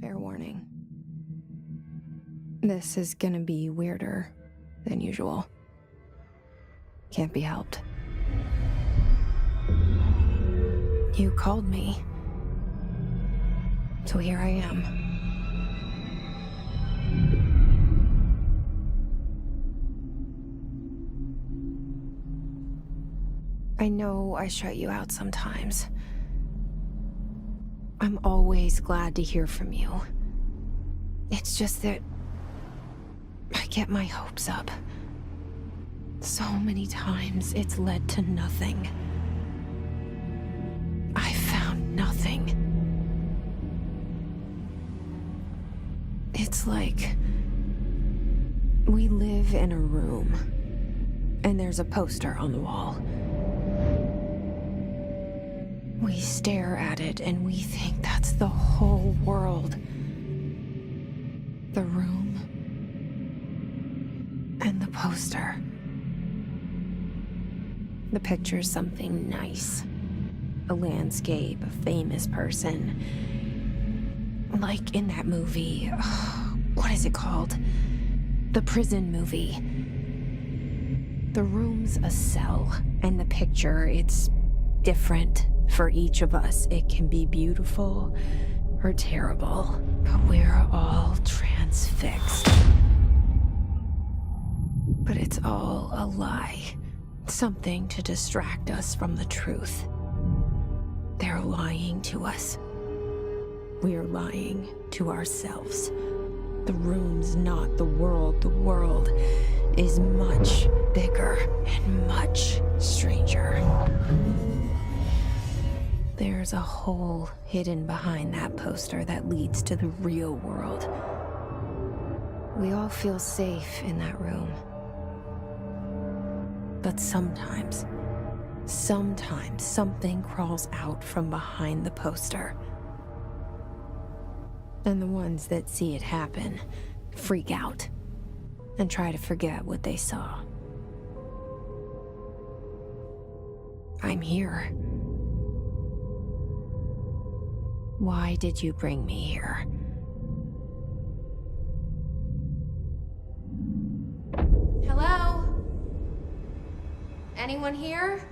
Fair warning. This is gonna be weirder than usual. Can't be helped. You called me. So here I am. I know I shut you out sometimes. I'm always glad to hear from you. It's just that I get my hopes up. So many times it's led to nothing. I found nothing. It's like we live in a room, and there's a poster on the wall. We stare at it and we think that's the whole world. The room and the poster. The picture's something nice. A landscape, a famous person. Like in that movie, what is it called? The prison movie. The room's a cell, and the picture, it's different for each of us. It can be beautiful or terrible, but we're all transfixed. But it's all a lie. Something to distract us from the truth. They're lying to us. We're lying to ourselves. The room's not the world. The world is much bigger and much stranger. There's a hole hidden behind that poster that leads to the real world. We all feel safe in that room. But sometimes something crawls out from behind the poster. And the ones that see it happen freak out and try to forget what they saw. I'm here. Why did you bring me here? Hello? Anyone here?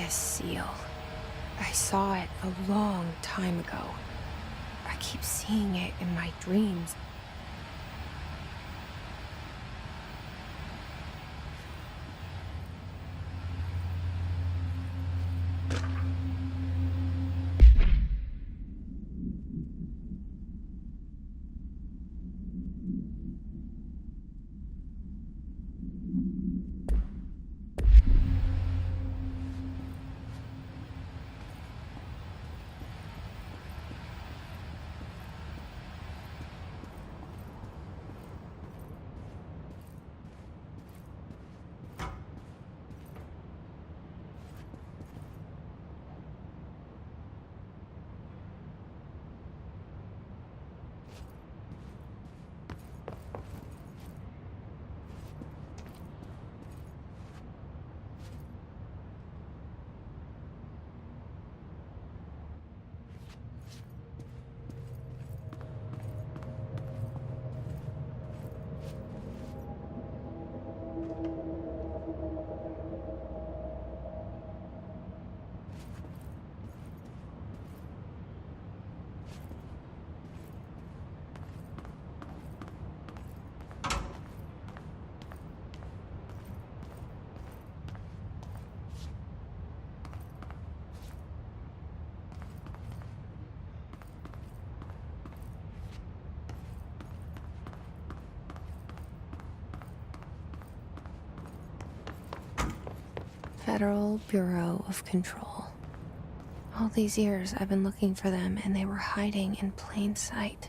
this seal. I saw it a long time ago. I keep seeing it in my dreams. Federal Bureau of Control. All these years I've been looking for them, and they were hiding in plain sight.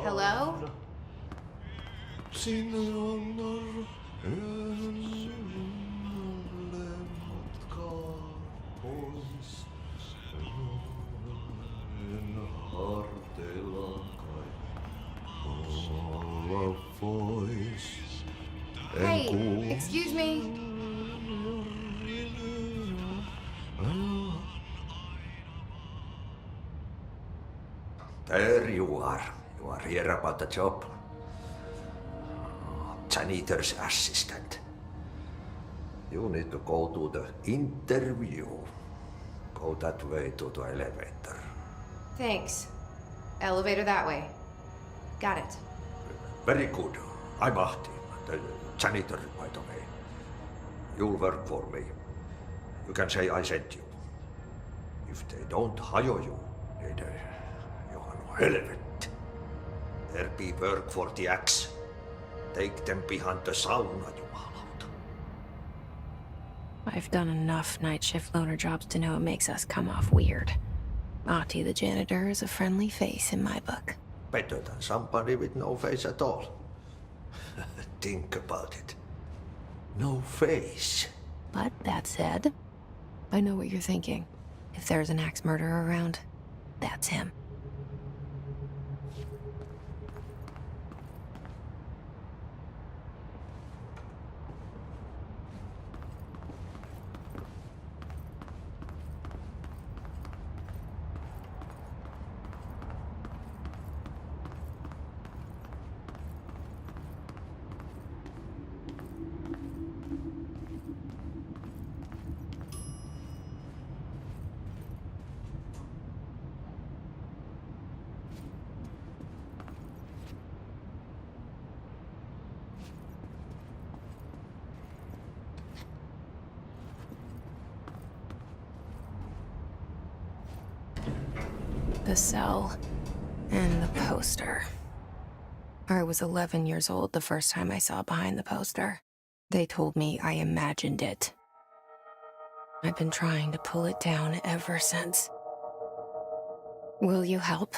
Hello? Excuse me. There you are. You are here about the job. Janitor's assistant. You need to go to the interview. Go that way to the elevator. Thanks. Elevator that way. Got it. Very good. I'm Ahti, the janitor, by the way. You'll work for me. You can say I sent you. If they don't hire you, then you are no helvet. There be work for the axe. Take them behind the sauna, jumalauta. I've done enough night shift loner jobs to know it makes us come off weird. Ahti the janitor is a friendly face in my book. Better than somebody with no face at all. Think about it. No face. But that said, I know what you're thinking. If there's an axe murderer around, that's him. The cell and the poster. I was 11 years old the first time I saw behind the poster. They told me I imagined it. I've been trying to pull it down ever since. Will you help?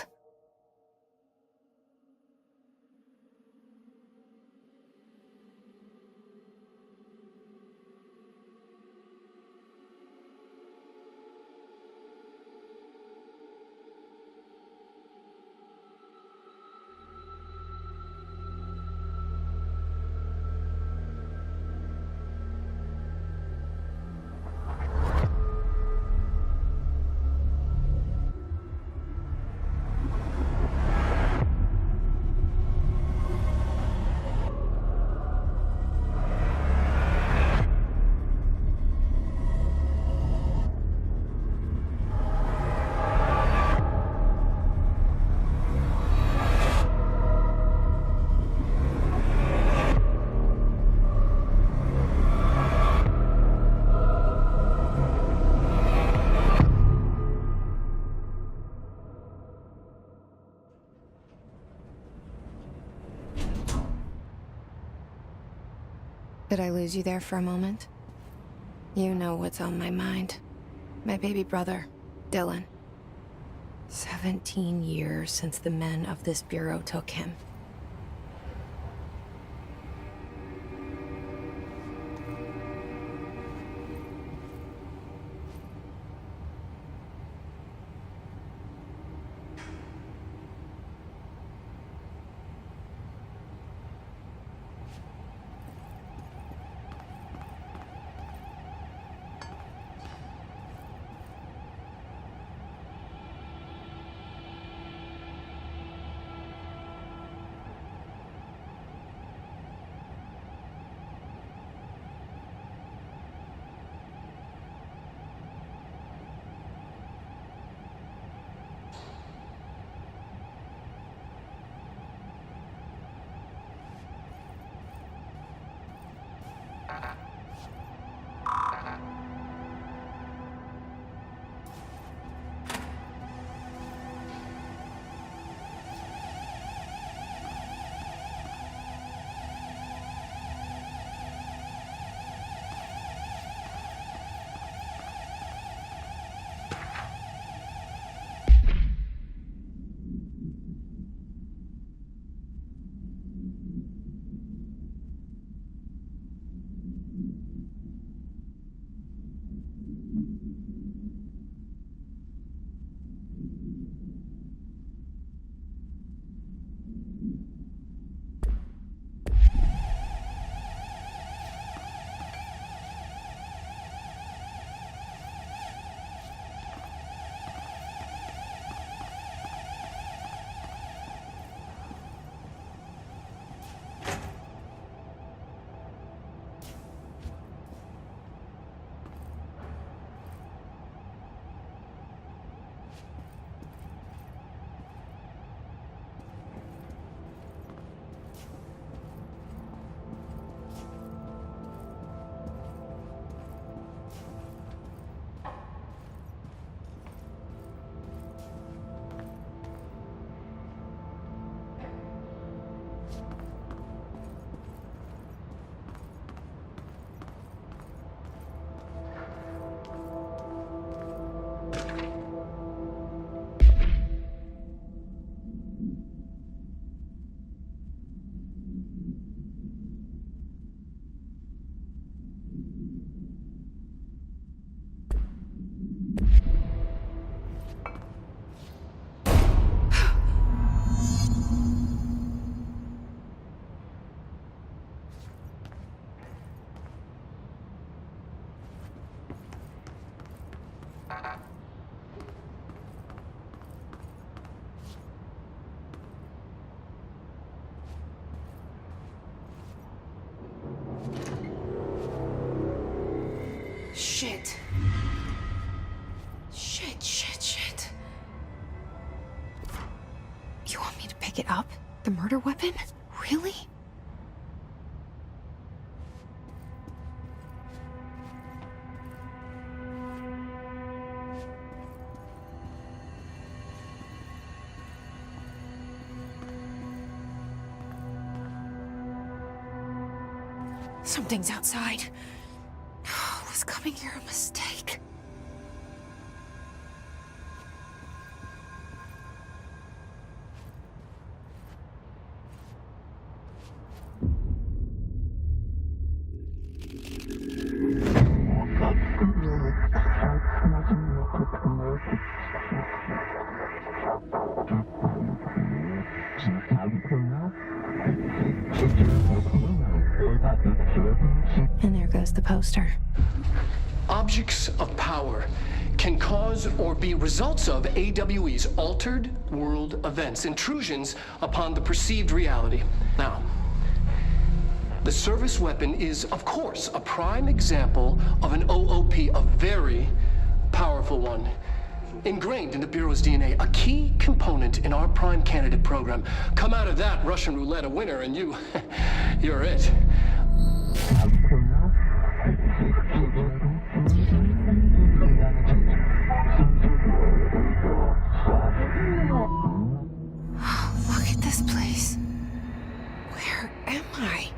Did I lose you there for a moment? You know what's on my mind. My baby brother, Dylan. 17 years since the men of this bureau took him. Shit. Shit. You want me to pick it up? The murder weapon? Really? Something's outside. Was coming here a mistake? And there goes the poster. Objects of power can cause or be results of AWE's altered world events, intrusions upon the perceived reality. Now, the service weapon is, of course, a prime example of an OOP, a very powerful one. Ingrained in the Bureau's DNA, a key component in our prime candidate program. Come out of that Russian roulette a winner and you're it. Look at this place. Where am I?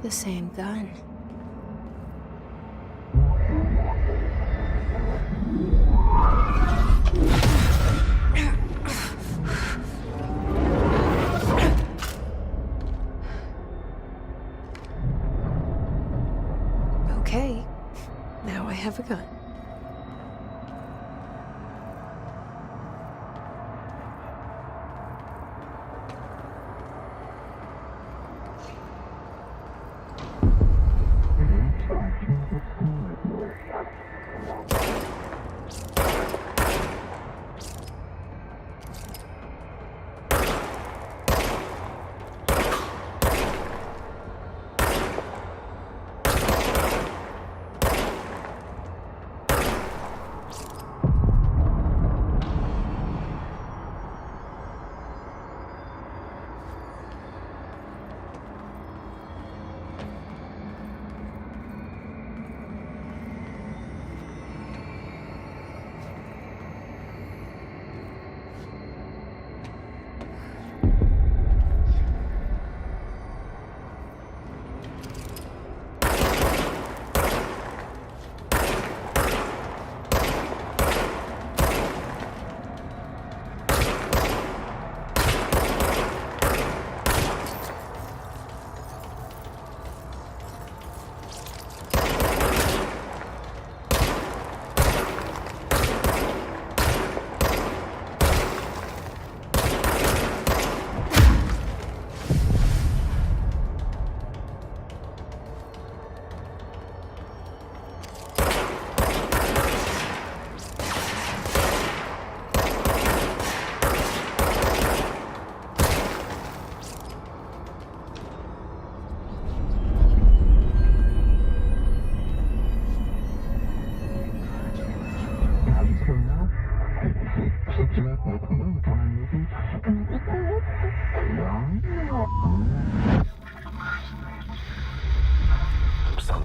The same gun. Okay, now I have a gun.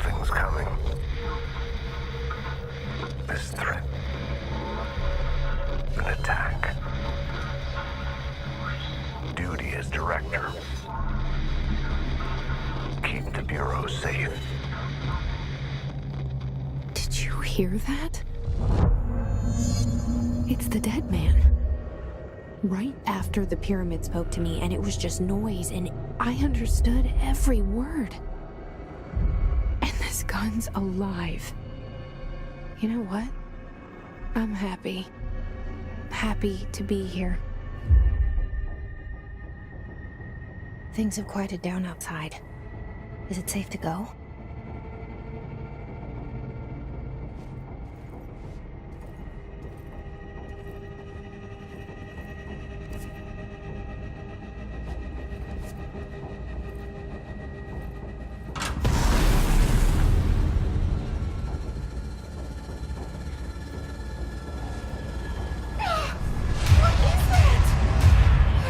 Something's coming. This threat. An attack. Duty as director. Keep the Bureau safe. Did you hear that? It's the dead man. Right after the pyramid spoke to me, and it was just noise, and I understood every word. And this gun's alive. You know what? I'm happy. Happy to be here. Things have quieted down outside. Is it safe to go?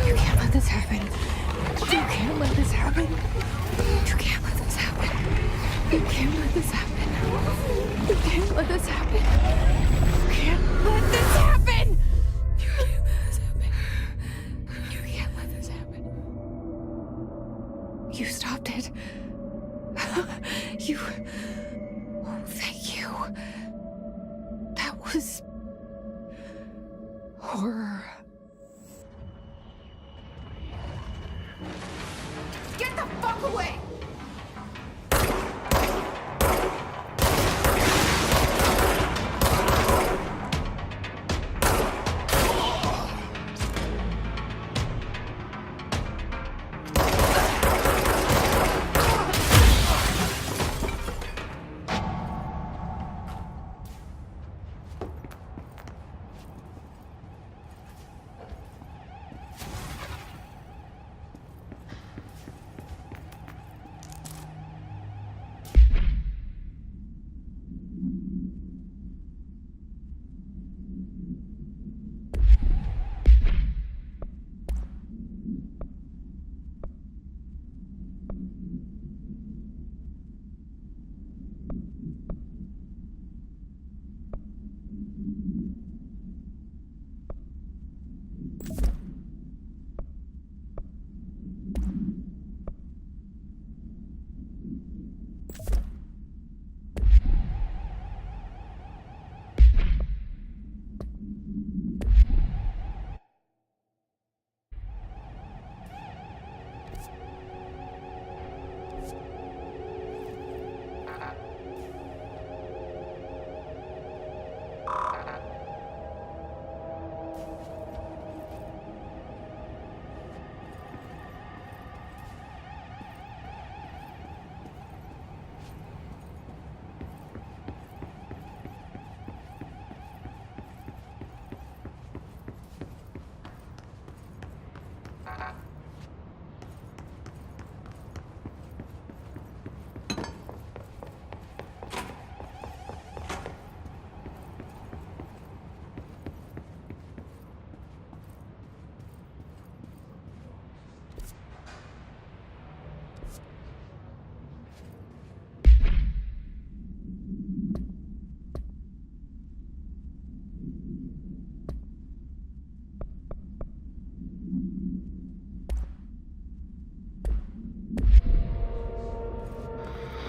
You can't let this happen. You can't let this happen. You can't let this happen. You can't let this happen. You can't let this happen. You can't let this happen. You can't let this happen. You can't let this happen. You stopped it. You. Oh, thank you. That was horror. Get the fuck away!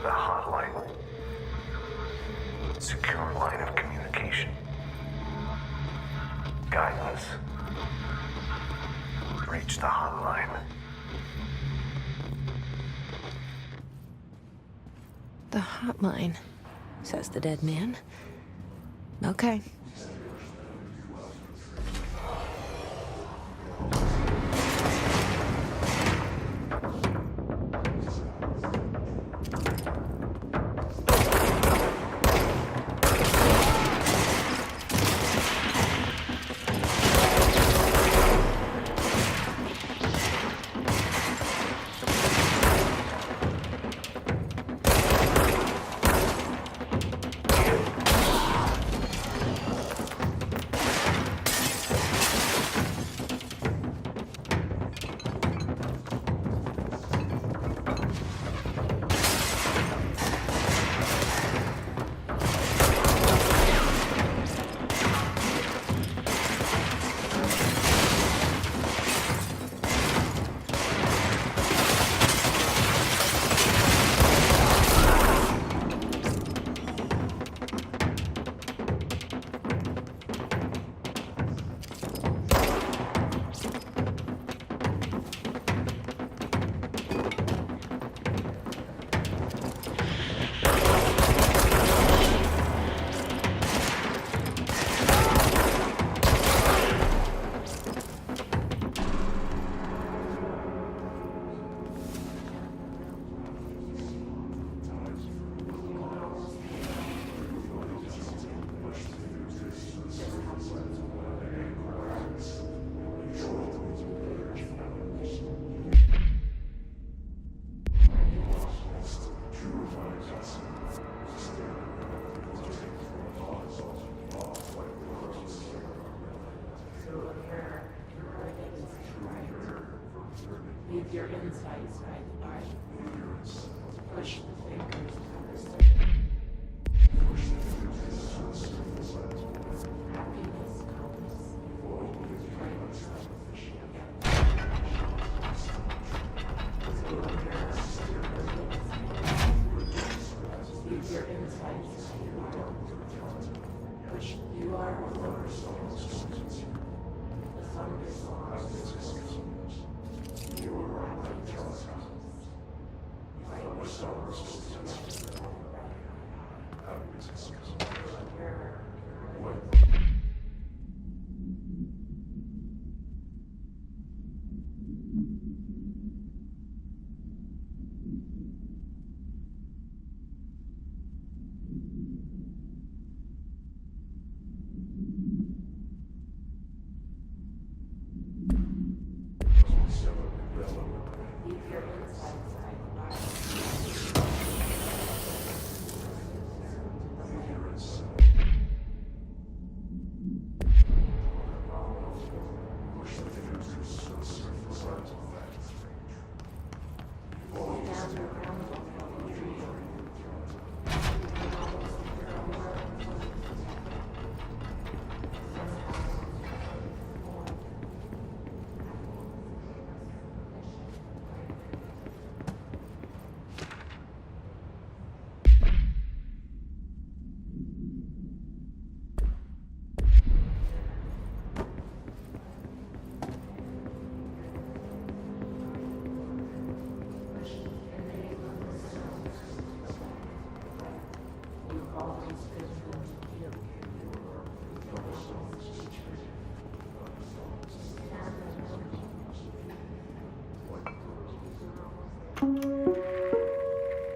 The hotline. Secure line of communication. Guidance. Reach the hotline. The hotline, says the dead man. Okay.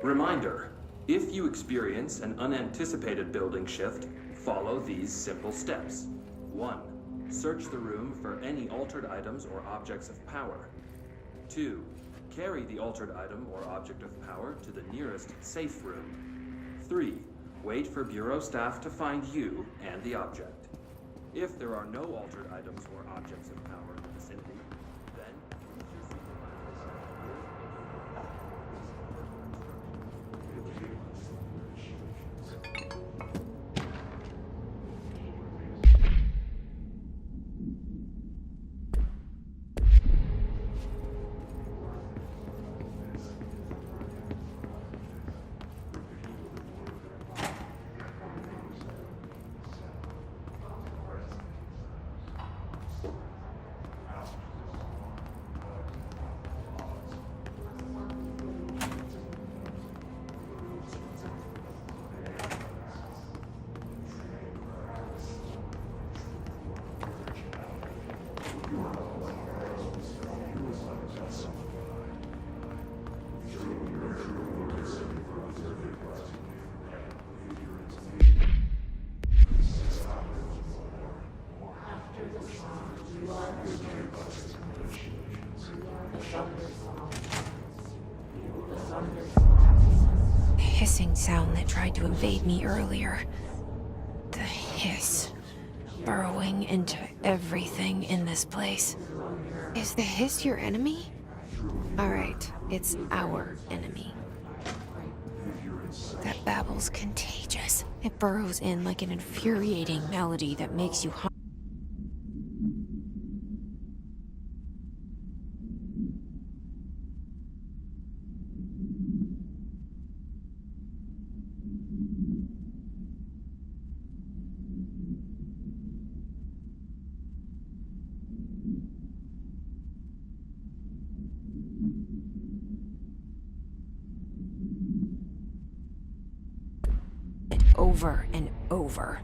Reminder, if you experience an unanticipated building shift, follow these simple steps. 1. Search the room for any altered items or objects of power. 2. Carry the altered item or object of power to the nearest safe room. 3. Wait for Bureau staff to find you and the object. If there are no altered items or objects of power in the vicinity, then use your Hissing sound that tried to invade me earlier. The hiss. Burrowing into everything in this place. Is the hiss your enemy? Alright, it's our enemy. That babble's contagious. It burrows in like an infuriating melody that makes you over and over.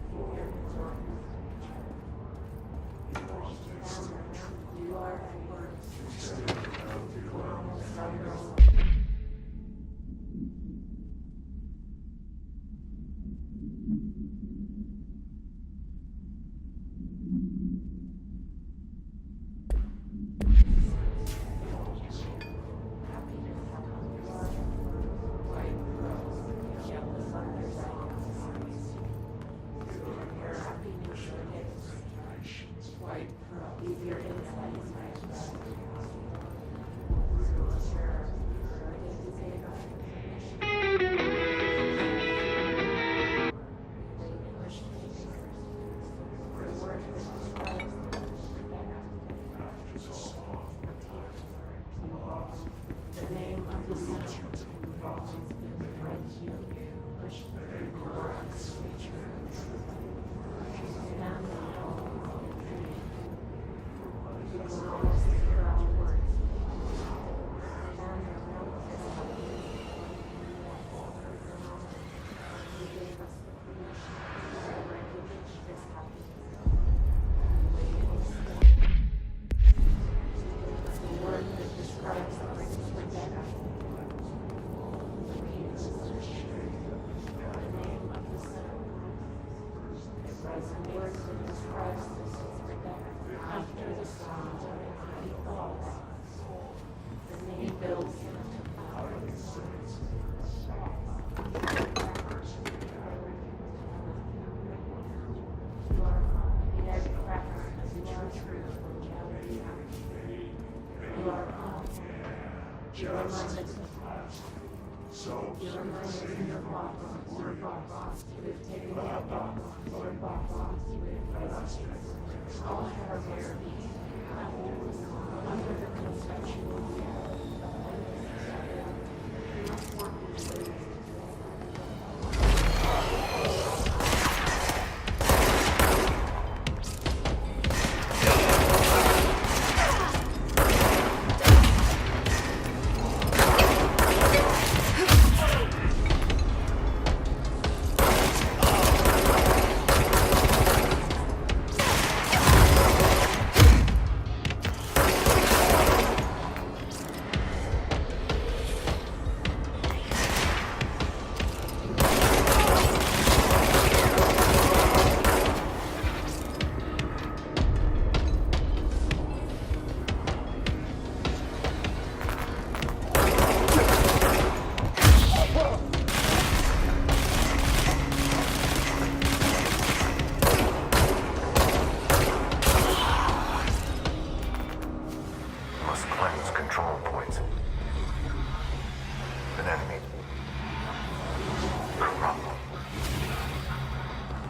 Must cleanse control points. An enemy. Corrupt.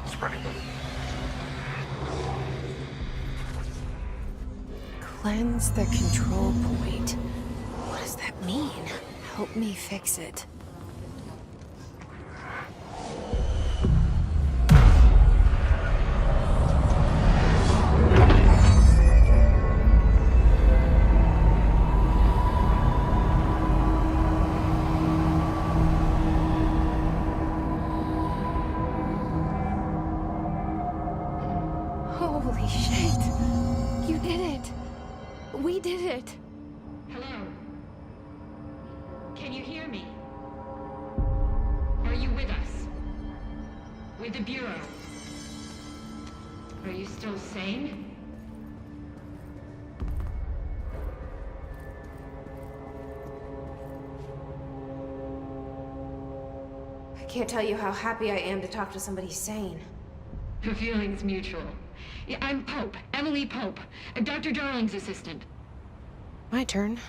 Spreading. Cleanse the control point. What does that mean? Help me fix it. Holy shit! You did it! We did it! Hello? Can you hear me? Are you with us? With the Bureau? Are you still sane? I can't tell you how happy I am to talk to somebody sane. The feeling's mutual. Yeah, I'm Pope, Emily Pope, Dr. Darling's assistant. My turn.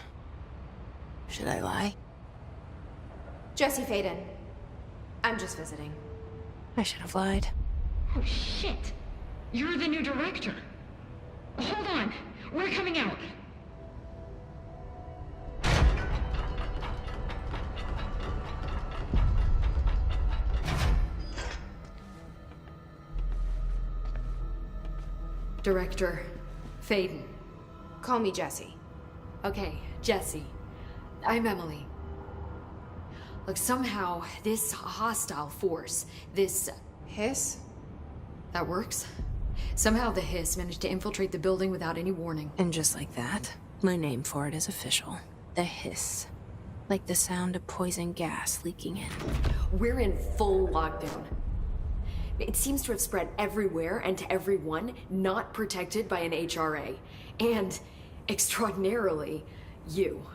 Should I lie? Jesse Faden. I'm just visiting. I should have lied. Oh, shit. You're the new director. Hold on. We're coming out. Director Faden. Call me Jesse. Okay, Jesse. I'm Emily. Look, somehow this hostile force, this... Hiss? that works? Somehow the hiss managed to infiltrate the building without any warning. And just like that, my name for it is official. The hiss. Like the sound of poison gas leaking in. We're in full lockdown. It seems to have spread everywhere and to everyone not protected by an HRA. And, extraordinarily, you.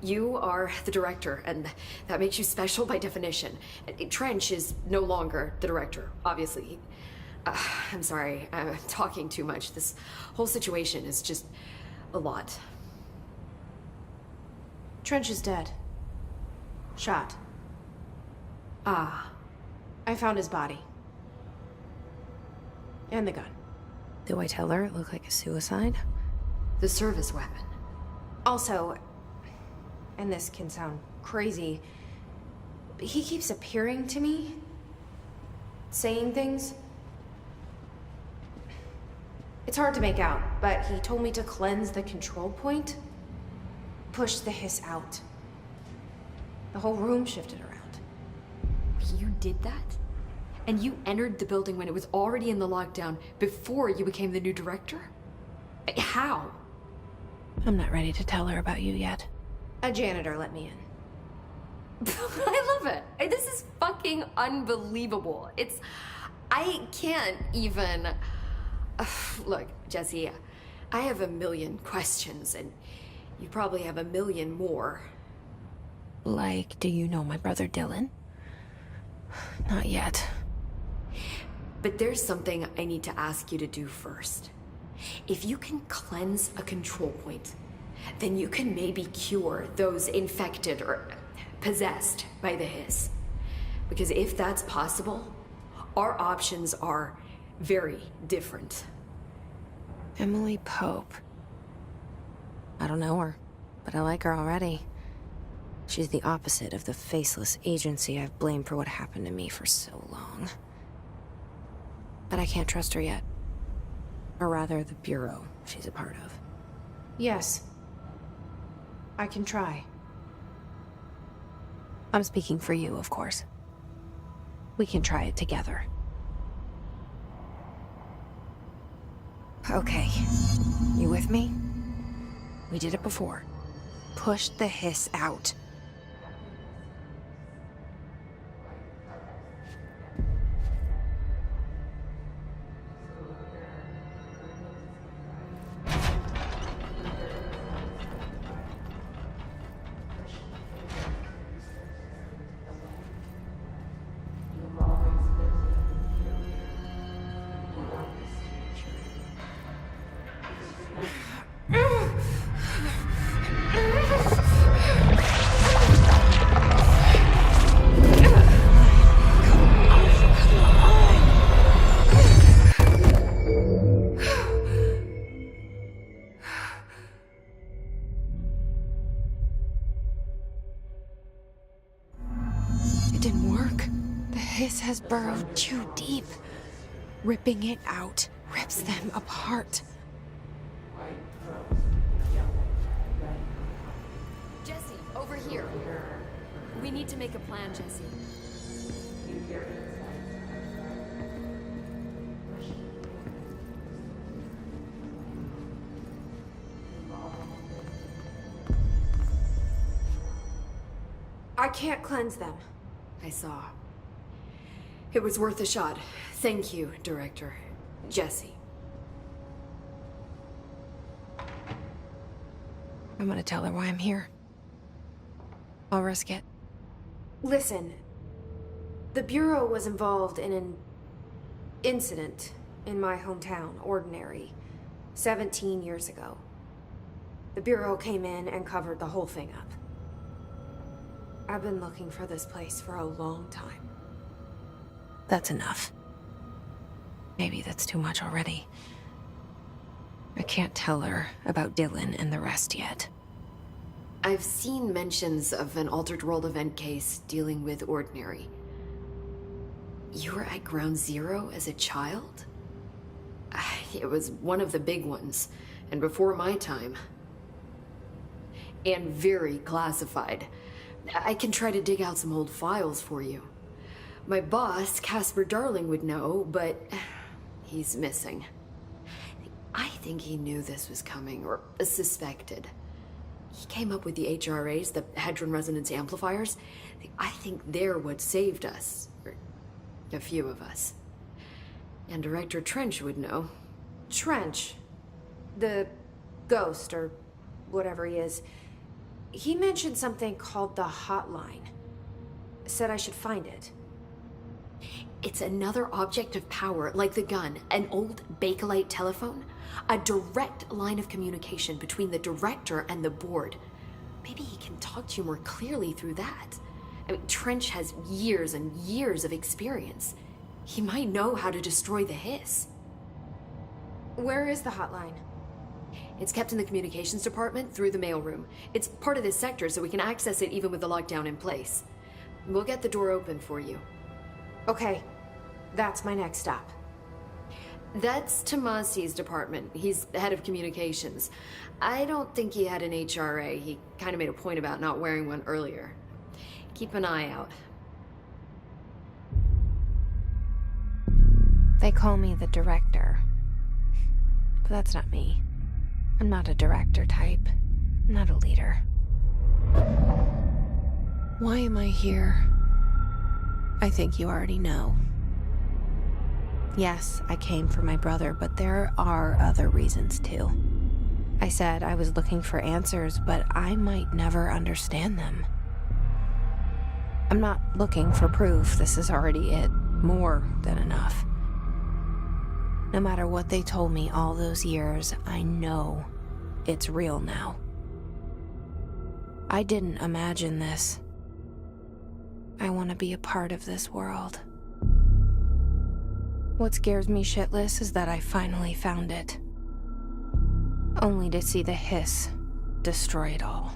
You are the director, and that makes you special by definition. Trench is no longer the director, obviously. I'm sorry, I'm talking too much. This whole situation is just a lot. Trench is dead. Shot. Ah. I found his body. And the gun. Do I tell her it looked like a suicide? The service weapon. Also, and this can sound crazy, but he keeps appearing to me. Saying things. It's hard to make out, but he told me to cleanse the control point. Push the hiss out. The whole room shifted around. You did that? And you entered the building when it was already in the lockdown before you became the new director? How? I'm not ready to tell her about you yet. A janitor let me in. I love it. This is fucking unbelievable. I can't even... Look, Jesse, I have a million questions, and you probably have a million more. Like, do you know my brother Dylan? Not yet. But there's something I need to ask you to do first. If you can cleanse a control point, then you can maybe cure those infected or possessed by the hiss. Because if that's possible, our options are very different. Emily Pope. I don't know her, but I like her already. She's the opposite of the faceless agency I've blamed for what happened to me for so long. But I can't trust her yet. Or rather, the Bureau she's a part of. Yes. I can try. I'm speaking for you, of course. We can try it together. Okay. You with me? We did it before. Push the hiss out. It didn't work. The hiss has burrowed too deep. Ripping it out rips them apart. Jesse, over here. We need to make a plan, Jesse. I can't cleanse them. I saw. It was worth a shot. Thank you, Director. Jesse. I'm gonna tell her why I'm here. I'll risk it. Listen, the Bureau was involved in an incident in my hometown, Ordinary, 17 years ago. The Bureau came in and covered the whole thing up. I've been looking for this place for a long time. That's enough. Maybe that's too much already. I can't tell her about Dylan and the rest yet. I've seen mentions of an Altered World event case dealing with Ordinary. You were at Ground Zero as a child? It was one of the big ones, and before my time. And very classified. I can try to dig out some old files for you. My boss, Casper Darling, would know, but he's missing. I think he knew this was coming, or suspected. He came up with the HRAs, the Hadron Resonance Amplifiers. I think they're what saved us. Or a few of us. And Director Trench would know. Trench, the ghost, or whatever he is, he mentioned something called the Hotline. Said I should find it. It's another object of power, like the gun, an old Bakelite telephone. A direct line of communication between the director and the board. Maybe he can talk to you more clearly through that. I mean, Trench has years and years of experience. He might know how to destroy the hiss. Where is the hotline? It's kept in the communications department through the mailroom. It's part of this sector, so we can access it even with the lockdown in place. We'll get the door open for you. Okay, that's my next stop. That's Tomasi's department. He's the head of communications. I don't think he had an HRA. He kind of made a point about not wearing one earlier. Keep an eye out. They call me the director. But that's not me. I'm not a director type. I'm not a leader. Why am I here? I think you already know. Yes, I came for my brother, but there are other reasons too. I said I was looking for answers, but I might never understand them. I'm not looking for proof. This is already it. More than enough. No matter what they told me all those years, I know it's real now. I didn't imagine this. I want to be a part of this world. What scares me shitless is that I finally found it. Only to see the hiss destroy it all.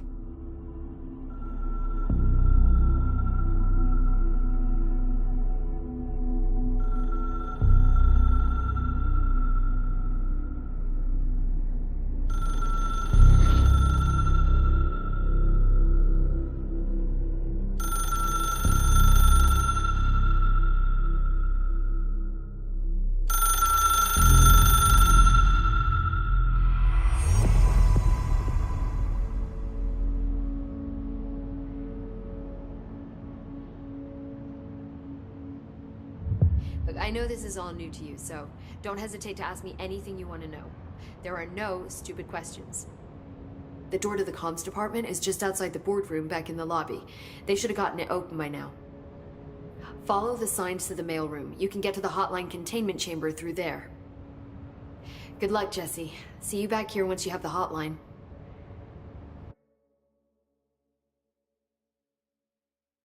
Look, I know this is all new to you, so don't hesitate to ask me anything you want to know. There are no stupid questions. The door to the comms department is just outside the boardroom back in the lobby. They should have gotten it open by now. Follow the signs to the mailroom. You can get to the hotline containment chamber through there. Good luck, Jesse. See you back here once you have the hotline.